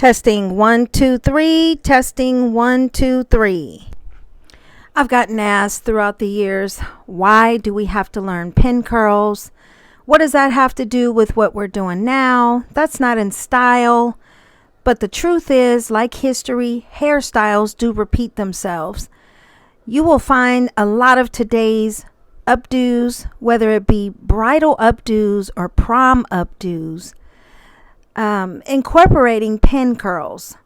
Testing 1 2 3. Testing 1 2 3. I've gotten asked throughout the years, why do we have to learn pin curls? What does that have to do with what we're doing now? That's not in style. But the truth is, like history, hairstyles do repeat themselves. You will find a lot of today's updos, whether it be bridal updos or prom updos, incorporating pin curls.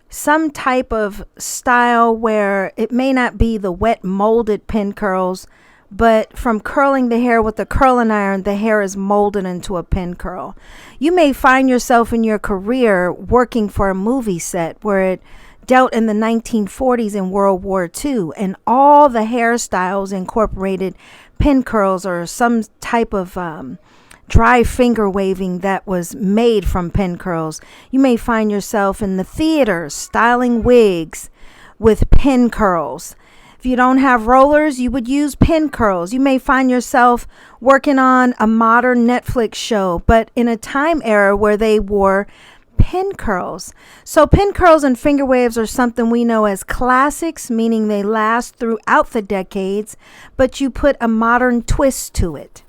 Some type of style where it may not be the wet molded pin curls, but from curling the hair with a curling iron, the hair is molded into a pin curl. You may find yourself in your career working for a movie set where it dealt in the 1940s and World War II, and all the hairstyles incorporated pin curls or some type of dry finger waving that was made from pin curls. You may find yourself in the theater styling wigs with pin curls. If you don't have rollers, you would use pin curls. You may find yourself working on a modern Netflix show, but in a time era where they wore pin curls. So pin curls and finger waves are something we know as classics, meaning they last throughout the decades, but you put a modern twist to it.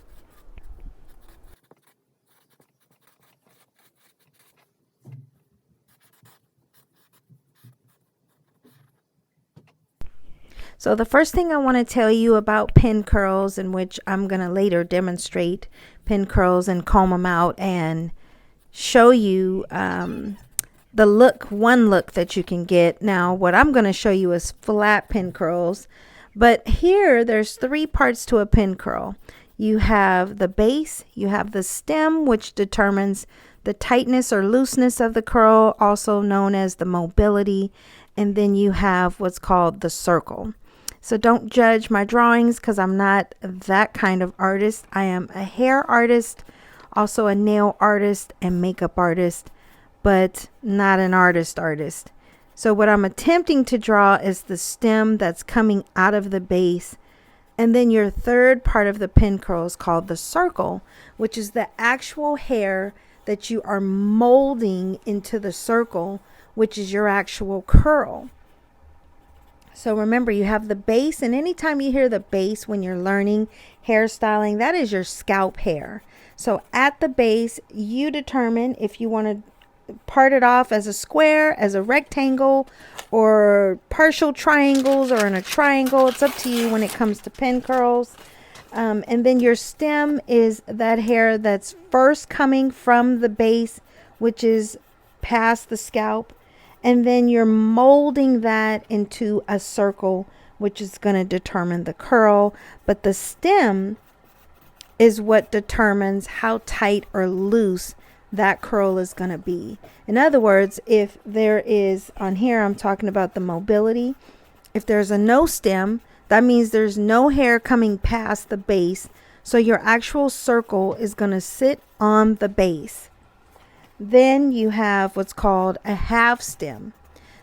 So the first thing I want to tell you about pin curls, in which I'm going to later demonstrate pin curls and comb them out and show you one look that you can get. Now, what I'm going to show you is flat pin curls. But here, there's three parts to a pin curl. You have the base, you have the stem, which determines the tightness or looseness of the curl, also known as the mobility. And then you have what's called the circle. So don't judge my drawings because I'm not that kind of artist. I am a hair artist, also a nail artist and makeup artist, but not an artist. So what I'm attempting to draw is the stem that's coming out of the base. And then your third part of the pin curl is called the circle, which is the actual hair that you are molding into the circle, which is your actual curl. So remember, you have the base, and anytime you hear the base when you're learning hairstyling, that is your scalp hair. So at the base, you determine if you want to part it off as a square, as a rectangle, or partial triangles, or in a triangle. It's up to you when it comes to pin curls. And then your stem is that hair that's first coming from the base, which is past the scalp. And then you're molding that into a circle, which is going to determine the curl. But the stem is what determines how tight or loose that curl is going to be. In other words, if there is, on here I'm talking about the mobility. If there's a no stem, that means there's no hair coming past the base. So your actual circle is going to sit on the base. Then you have what's called a half stem.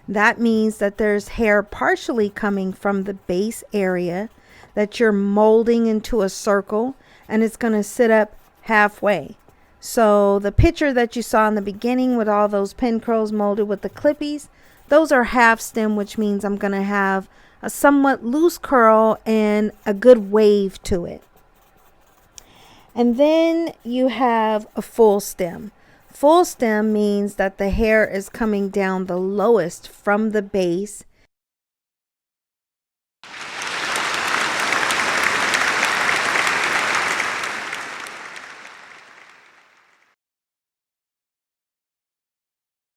That means that there's hair partially coming from the base area that you're molding into a circle, and it's going to sit up halfway. So the picture that you saw in the beginning with all those pin curls molded with the clippies, those are half stem, which means I'm going to have a somewhat loose curl and a good wave to it. And then you have a full stem. Full stem means that the hair is coming down the lowest from the base,